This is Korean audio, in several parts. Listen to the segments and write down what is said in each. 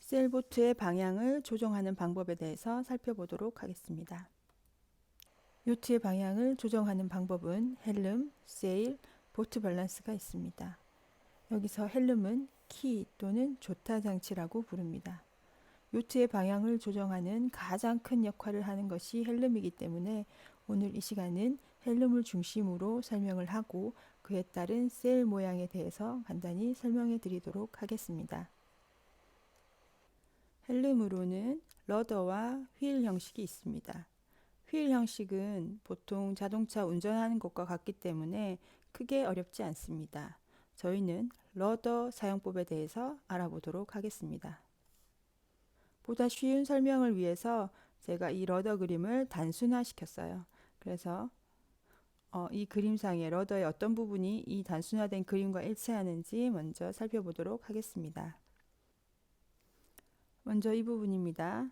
세일보트의 방향을 조정하는 방법에 대해서 살펴보도록 하겠습니다. 요트의 방향을 조정하는 방법은 헬름, 세일, 보트 밸런스가 있습니다. 여기서 헬름은 키 또는 조타 장치라고 부릅니다. 요트의 방향을 조정하는 가장 큰 역할을 하는 것이 헬름이기 때문에 오늘 이 시간은 헬름을 중심으로 설명을 하고 그에 따른 세일 모양에 대해서 간단히 설명해 드리도록 하겠습니다. 헬름으로는 러더와 휠 형식이 있습니다. 휠 형식은 보통 자동차 운전하는 것과 같기 때문에 크게 어렵지 않습니다. 저희는 러더 사용법에 대해서 알아보도록 하겠습니다. 보다 쉬운 설명을 위해서 제가 이 러더 그림을 단순화 시켰어요. 그래서 이 그림상의 러더의 어떤 부분이 이 단순화된 그림과 일치하는지 먼저 살펴보도록 하겠습니다. 먼저 이 부분입니다.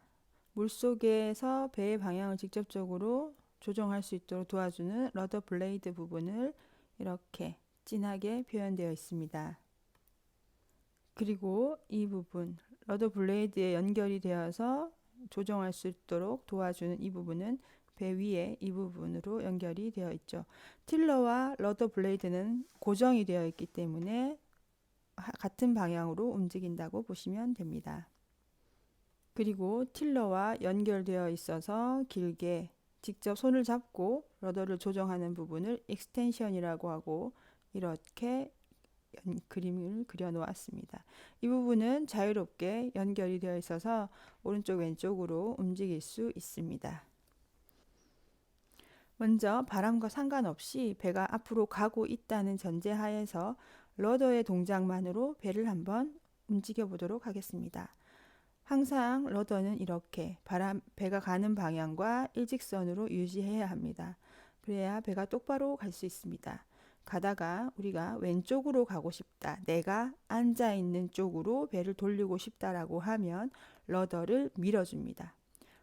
물속에서 배의 방향을 직접적으로 조정할 수 있도록 도와주는 러더 블레이드 부분을 이렇게 진하게 표현되어 있습니다. 그리고 이 부분, 러더 블레이드에 연결이 되어서 조정할 수 있도록 도와주는 이 부분은 배 위에 이 부분으로 연결이 되어 있죠. 틸러와 러더 블레이드는 고정이 되어 있기 때문에 같은 방향으로 움직인다고 보시면 됩니다. 그리고 틸러와 연결되어 있어서 길게 직접 손을 잡고 러더를 조정하는 부분을 익스텐션이라고 하고 이렇게 그림을 그려 놓았습니다. 이 부분은 자유롭게 연결이 되어 있어서 오른쪽 왼쪽으로 움직일 수 있습니다. 먼저 바람과 상관없이 배가 앞으로 가고 있다는 전제하에서 러더의 동작만으로 배를 한번 움직여 보도록 하겠습니다. 항상 러더는 이렇게 배가 가는 방향과 일직선으로 유지해야 합니다. 그래야 배가 똑바로 갈 수 있습니다. 가다가 우리가 왼쪽으로 가고 싶다, 내가 앉아 있는 쪽으로 배를 돌리고 싶다라고 하면 러더를 밀어줍니다.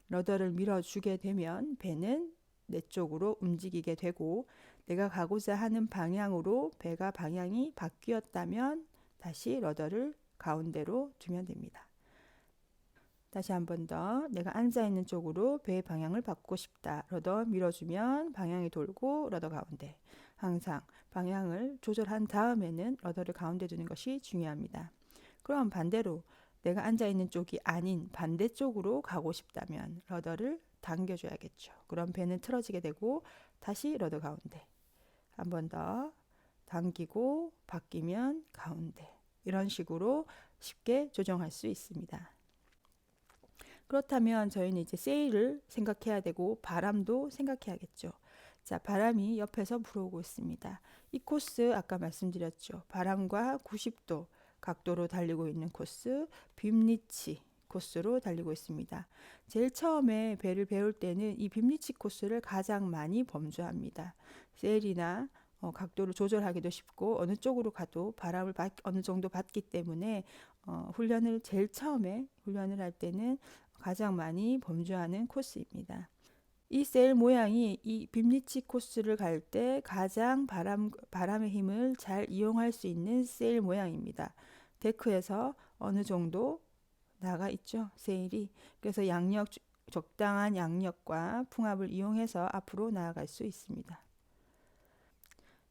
러더를 밀어주게 되면 배는 내 쪽으로 움직이게 되고 내가 가고자 하는 방향으로 배가 방향이 바뀌었다면 다시 러더를 가운데로 두면 됩니다. 다시 한 번 더 내가 앉아있는 쪽으로 배의 방향을 바꾸고 싶다. 러더 밀어주면 방향이 돌고 러더 가운데. 항상 방향을 조절한 다음에는 러더를 가운데 두는 것이 중요합니다. 그럼 반대로 내가 앉아있는 쪽이 아닌 반대쪽으로 가고 싶다면 러더를 당겨줘야겠죠. 그럼 배는 틀어지게 되고 다시 러더 가운데. 한 번 더 당기고 바뀌면 가운데. 이런 식으로 쉽게 조정할 수 있습니다. 그렇다면 저희는 이제 세일을 생각해야 되고 바람도 생각해야겠죠. 자, 바람이 옆에서 불어오고 있습니다. 이 코스 아까 말씀드렸죠. 바람과 90도 각도로 달리고 있는 코스, 빔리치 코스로 달리고 있습니다. 제일 처음에 배를 배울 때는 이 빔리치 코스를 가장 많이 범주합니다. 세일이나 각도를 조절하기도 쉽고 어느 쪽으로 가도 바람을 어느 정도 받기 때문에 훈련을 제일 처음에 훈련을 할 때는 가장 많이 범주하는 코스입니다. 이 세일 모양이 이 빔리치 코스를 갈 때 가장 바람의 힘을 잘 이용할 수 있는 세일 모양입니다. 데크에서 어느 정도 나가 있죠, 세일이. 그래서 적당한 양력과 풍압을 이용해서 앞으로 나아갈 수 있습니다.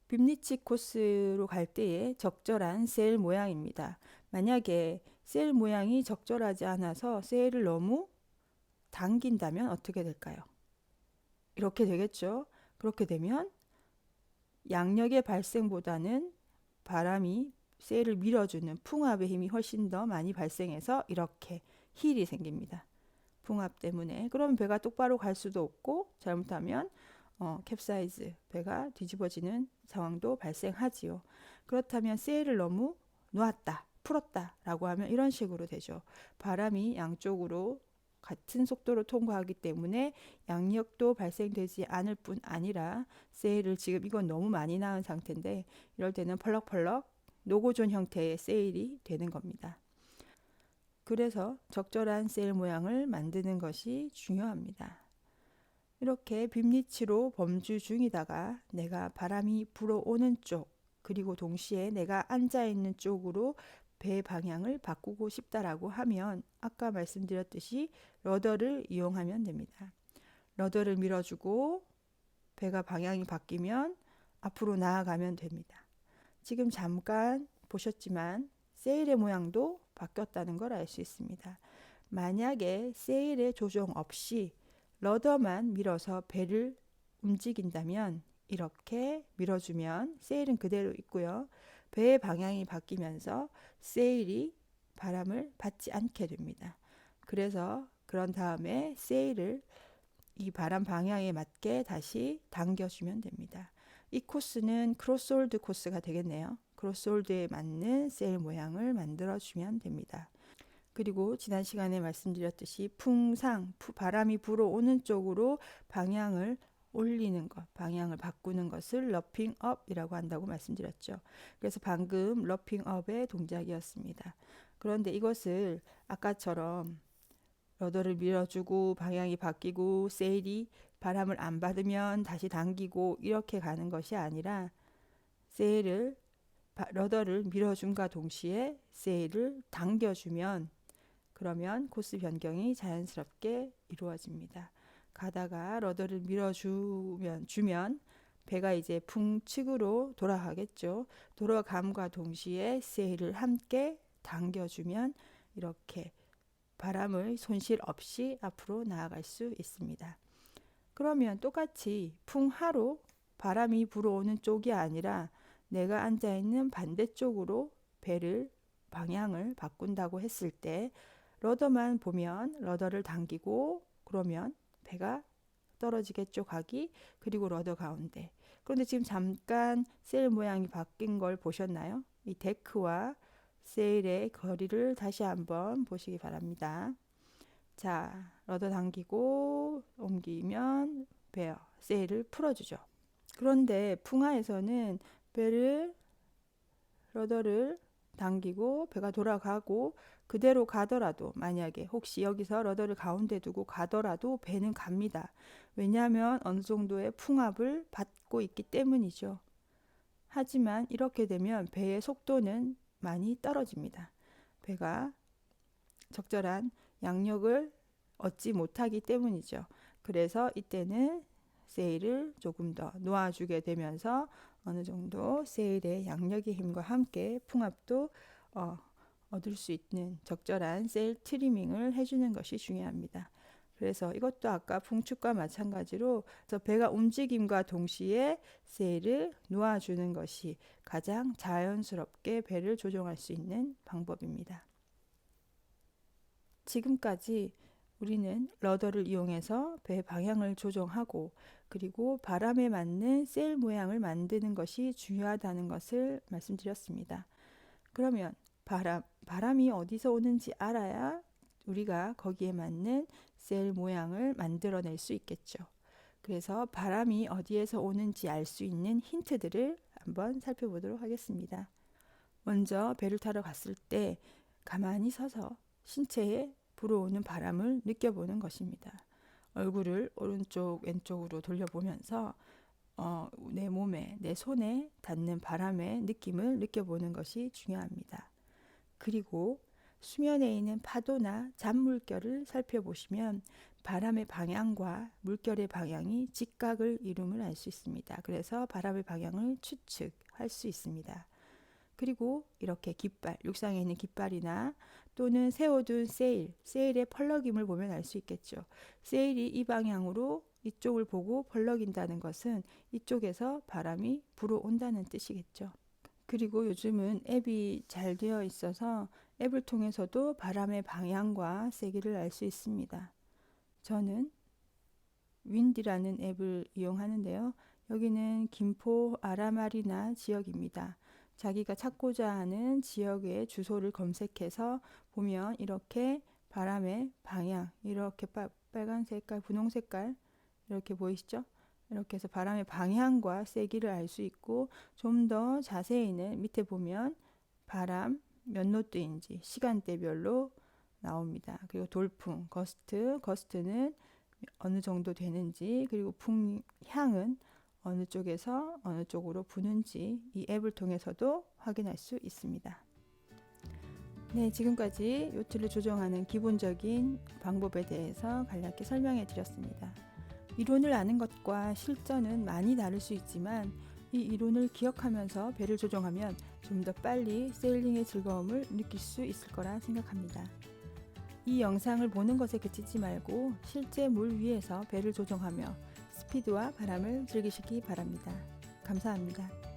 빔리치 코스로 갈 때의 적절한 세일 모양입니다. 만약에 세일 모양이 적절하지 않아서 세일을 너무 당긴다면 어떻게 될까요? 이렇게 되겠죠. 그렇게 되면 양력의 발생보다는 바람이 세일을 밀어주는 풍압의 힘이 훨씬 더 많이 발생해서 이렇게 힐이 생깁니다. 풍압 때문에. 그럼 배가 똑바로 갈 수도 없고 잘못하면 캡사이즈, 배가 뒤집어지는 상황도 발생하지요. 그렇다면 세일을 너무 놓았다, 풀었다 라고 하면 이런 식으로 되죠. 바람이 양쪽으로 같은 속도로 통과하기 때문에 양력도 발생되지 않을 뿐 아니라 세일을 지금 이건 너무 많이 낳은 상태인데 이럴 때는 펄럭펄럭 노고존 형태의 세일이 되는 겁니다. 그래서 적절한 세일 모양을 만드는 것이 중요합니다. 이렇게 빔리치로 범주 중이다가 내가 바람이 불어오는 쪽 그리고 동시에 내가 앉아있는 쪽으로 배의 방향을 바꾸고 싶다라고 하면 아까 말씀드렸듯이 러더를 이용하면 됩니다. 러더를 밀어주고 배가 방향이 바뀌면 앞으로 나아가면 됩니다. 지금 잠깐 보셨지만 세일의 모양도 바뀌었다는 걸 알 수 있습니다. 만약에 세일의 조정 없이 러더만 밀어서 배를 움직인다면 이렇게 밀어주면 세일은 그대로 있고요. 배의 방향이 바뀌면서 세일이 바람을 받지 않게 됩니다. 그래서 그런 다음에 세일을 이 바람 방향에 맞게 다시 당겨주면 됩니다. 이 코스는 크로스홀드 코스가 되겠네요. 크로스홀드에 맞는 세일 모양을 만들어주면 됩니다. 그리고 지난 시간에 말씀드렸듯이 풍상, 바람이 불어오는 쪽으로 방향을 올리는 것, 방향을 바꾸는 것을 러핑 업이라고 한다고 말씀드렸죠. 그래서 방금 러핑 업의 동작이었습니다. 그런데 이것을 아까처럼 러더를 밀어주고 방향이 바뀌고 세일이 바람을 안 받으면 다시 당기고 이렇게 가는 것이 아니라 세일을 러더를 밀어줌과 동시에 세일을 당겨주면 그러면 코스 변경이 자연스럽게 이루어집니다. 가다가 러더를 밀어주면 배가 이제 풍측으로 돌아가겠죠. 돌아감과 동시에 세일을 함께 당겨주면 이렇게 바람의 손실 없이 앞으로 나아갈 수 있습니다. 그러면 똑같이 풍하로 바람이 불어오는 쪽이 아니라 내가 앉아있는 반대쪽으로 배를 방향을 바꾼다고 했을 때 러더만 보면 러더를 당기고 그러면 배가 떨어지겠죠. 각이. 그리고 러더 가운데. 그런데 지금 잠깐 세일 모양이 바뀐 걸 보셨나요? 이 데크와 세일의 거리를 다시 한번 보시기 바랍니다. 자, 러더 당기고 옮기면 베어, 세일을 풀어주죠. 그런데 풍하에서는 배를 러더를 당기고 배가 돌아가고 그대로 가더라도 만약에 혹시 여기서 러더를 가운데 두고 가더라도 배는 갑니다. 왜냐하면 어느 정도의 풍압을 받고 있기 때문이죠. 하지만 이렇게 되면 배의 속도는 많이 떨어집니다. 배가 적절한 양력을 얻지 못하기 때문이죠. 그래서 이때는 세일을 조금 더 놓아주게 되면서 어느 정도 세일의 양력의 힘과 함께 풍압도 얻을 수 있는 적절한 세일 트리밍을 해주는 것이 중요합니다. 그래서 이것도 아까 풍축과 마찬가지로 배가 움직임과 동시에 세일을 놓아주는 것이 가장 자연스럽게 배를 조종할 수 있는 방법입니다. 지금까지 우리는 러더를 이용해서 배 방향을 조정하고 그리고 바람에 맞는 세일 모양을 만드는 것이 중요하다는 것을 말씀드렸습니다. 그러면 바람이 어디서 오는지 알아야 우리가 거기에 맞는 세일 모양을 만들어낼 수 있겠죠. 그래서 바람이 어디에서 오는지 알 수 있는 힌트들을 한번 살펴보도록 하겠습니다. 먼저 배를 타러 갔을 때 가만히 서서 신체에 불어오는 바람을 느껴보는 것입니다. 얼굴을 오른쪽 왼쪽으로 돌려보면서 내 몸에 내 손에 닿는 바람의 느낌을 느껴보는 것이 중요합니다. 그리고 수면에 있는 파도나 잔물결을 살펴보시면 바람의 방향과 물결의 방향이 직각을 이룸을 알 수 있습니다. 그래서 바람의 방향을 추측할 수 있습니다. 그리고 이렇게 깃발, 육상에 있는 깃발이나 또는 세워둔 세일의 펄럭임을 보면 알 수 있겠죠. 세일이 이 방향으로 이쪽을 보고 펄럭인다는 것은 이쪽에서 바람이 불어온다는 뜻이겠죠. 그리고 요즘은 앱이 잘 되어 있어서 앱을 통해서도 바람의 방향과 세기를 알 수 있습니다. 저는 윈디라는 앱을 이용하는데요. 여기는 김포 아라마리나 지역입니다. 자기가 찾고자 하는 지역의 주소를 검색해서 보면 이렇게 바람의 방향, 이렇게 빨간 색깔, 분홍 색깔 이렇게 보이시죠? 이렇게 해서 바람의 방향과 세기를 알 수 있고 좀 더 자세히는 밑에 보면 바람 몇 노트인지 시간대별로 나옵니다. 그리고 돌풍, 거스트는 어느 정도 되는지 그리고 풍향은 어느 쪽에서 어느 쪽으로 부는지 이 앱을 통해서도 확인할 수 있습니다. 네, 지금까지 요트를 조종하는 기본적인 방법에 대해서 간략히 설명해 드렸습니다. 이론을 아는 것과 실전은 많이 다를 수 있지만 이 이론을 기억하면서 배를 조종하면 좀 더 빨리 세일링의 즐거움을 느낄 수 있을 거라 생각합니다. 이 영상을 보는 것에 그치지 말고 실제 물 위에서 배를 조종하며 스피드와 바람을 즐기시기 바랍니다. 감사합니다.